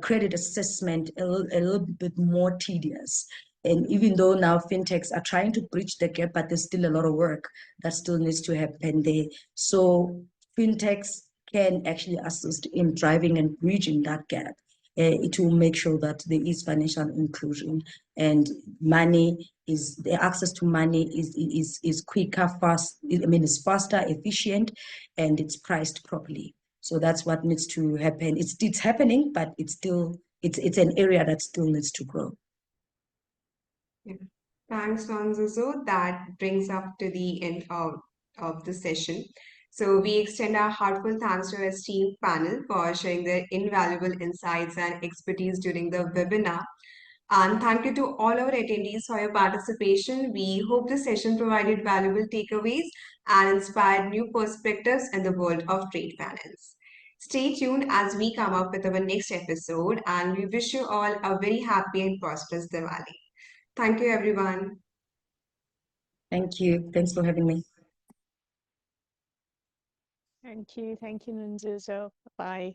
credit assessment a little bit more tedious. And even though now fintechs are trying to bridge the gap, but there's still a lot of work that still needs to happen there. So fintechs can actually assist in driving and bridging that gap. It will make sure that there is financial inclusion and the access to money is quicker, fast. I mean, it's faster, efficient, and it's priced properly. So that's what needs to happen. It's happening, but it's an area that still needs to grow. Yeah. Thanks, Nonzuzo. That brings up to the end of of the session. So we extend our heartfelt thanks to our esteemed panel for sharing their invaluable insights and expertise during the webinar. And thank you to all our attendees for your participation. We hope the session provided valuable takeaways and inspired new perspectives in the world of trade finance. Stay tuned as we come up with our next episode, and we wish you all a very happy and prosperous Diwali. Thank you, everyone. Thank you. Thanks for having me. Thank you, Nonzuzo. Bye.